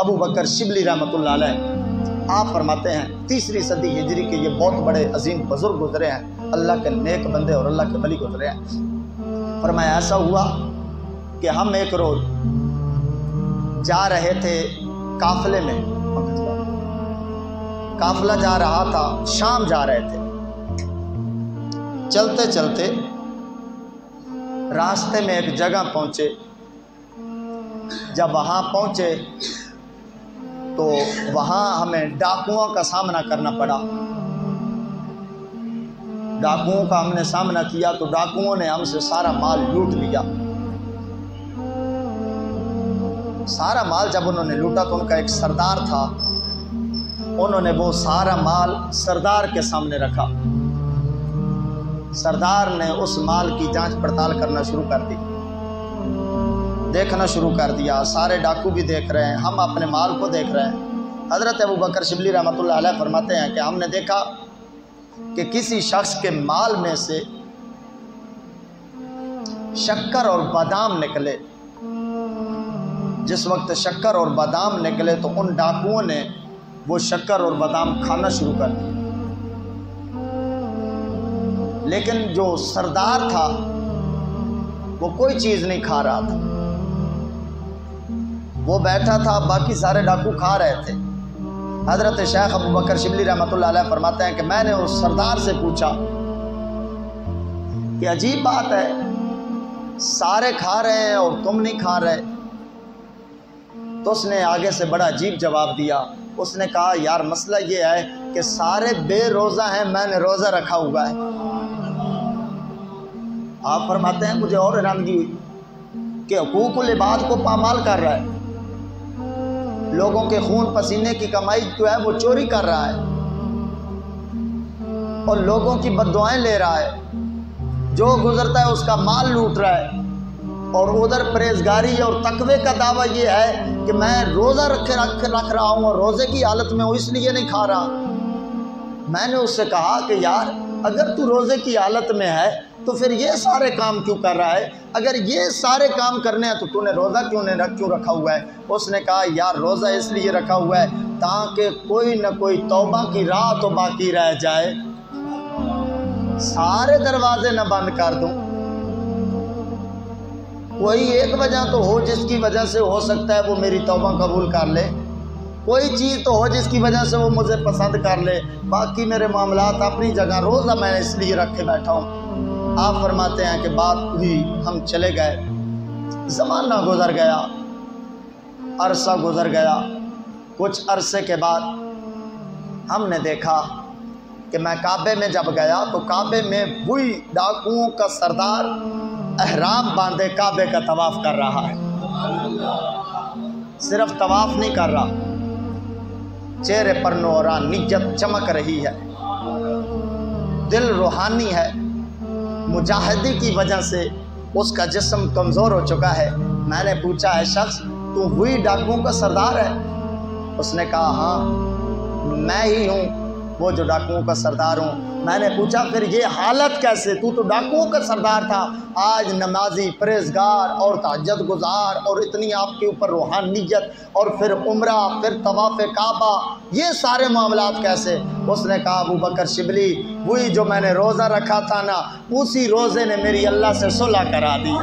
अबू बकर शिबली रहमतुल्लाह अलैह आप फरमाते हैं 3री सदी हिजरी के ये बहुत बड़े अजीम बुजुर्ग गुजरे हैं, अल्लाह के नेक बंदे और अल्लाह के वली गुजरे हैं। फरमाया ऐसा हुआ कि हम एक रोज़ जा रहे थे काफिले में, काफिला जा रहा था, शाम जा रहे थे। चलते चलते रास्ते में एक जगह पहुंचे। जब वहाँ पहुंचे तो वहाँ हमें डाकुओं का सामना करना पड़ा। डाकुओं का हमने सामना किया तो डाकुओं ने हमसे सारा माल लूट लिया। सारा माल जब उन्होंने लूटा तो उनका एक सरदार था, उन्होंने वो सारा माल सरदार के सामने रखा। सरदार ने उस माल की जांच पड़ताल करना शुरू कर दी, देखना शुरू कर दिया। सारे डाकू भी देख रहे हैं, हम अपने माल को देख रहे हैं। हज़रत अबू बकर शिबली रहमतुल्लाह अलैह फरमाते हैं कि हमने देखा कि किसी शख्स के माल में से शक्कर और बादाम निकले। जिस वक्त शक्कर और बादाम निकले तो उन डाकुओं ने वो शक्कर और बादाम खाना शुरू कर दिया। लेकिन जो सरदार था वो कोई चीज़ नहीं खा रहा था, वो बैठा था, बाकी सारे डाकू खा रहे थे। हज़रत शेख अबू बकर शिबली रहमतुल्लाह अलैह फरमाते हैं कि मैंने उस सरदार से पूछा कि अजीब बात है, सारे खा रहे हैं और तुम नहीं खा रहे। तो उसने आगे से बड़ा अजीब जवाब दिया। उसने कहा यार मसला ये है कि सारे बेरोज़ा हैं, मैंने रोज़ा रखा हुआ है। आप फरमाते हैं मुझे और हैरानगी हुई कि हुकूकुल इबाद को पामाल कर रहा है, लोगों के खून पसीने की कमाई जो है वो चोरी कर रहा है और लोगों की बद्दुआएं ले रहा है, जो गुजरता है उसका माल लूट रहा है। और उधर परहेजगारी और तकवे का दावा ये है कि मैं रोज़ा रख रहा हूँ और रोज़े की हालत में हूँ इसलिए नहीं खा रहा। मैंने उससे कहा कि यार अगर तू रोज़े की हालत में है तो फिर ये सारे काम क्यों कर रहा है? अगर ये सारे काम करने हैं तो तूने रोज़ा क्यों रखा हुआ है? उसने कहा यार रोज़ा इसलिए रखा हुआ है ताकि कोई न कोई तौबा की राह तो बाकी रह जाए, सारे दरवाजे न बंद कर दूं। कोई एक वजह तो हो जिसकी वजह से हो सकता है वो मेरी तौबा कबूल कर ले, कोई चीज़ तो हो जिसकी वजह से वो मुझे पसंद कर ले, बाकी मेरे मामलात अपनी जगह, रोज़ा मैं इसलिए रख के बैठा हूँ। आप फरमाते हैं कि बात हुई, हम चले गए, ज़माना गुज़र गया, अरसा गुज़र गया। कुछ अरसे के बाद हमने देखा कि मैं काबे में जब गया तो काबे में वही डाकुओं का सरदार एहराम बांधे काबे का तवाफ़ कर रहा है। सिर्फ तवाफ़ नहीं कर रहा, चेहरे पर नूरानियत चमक रही है, दिल रूहानी है। मुजाहिदी की वजह से उसका जिस्म कमज़ोर हो चुका है। मैंने पूछा है शख्स तू वही डाकुओं का सरदार है? उसने कहा हाँ मैं ही हूँ वो जो डाकुओं का सरदार हूँ। मैंने पूछा फिर ये हालत कैसे, तू तो डाकुओं का सरदार था, आज नमाजी, परहेज़गार और तहज्जुद गुज़ार और इतनी आपके ऊपर रूहानियत और फिर उम्रा, फिर तवाफ़े काबा, ये सारे मामलात कैसे? उसने कहा अबू बकर शिबली वही जो मैंने रोज़ा रखा था ना, उसी रोज़े ने मेरी अल्लाह से सुलह करा दी।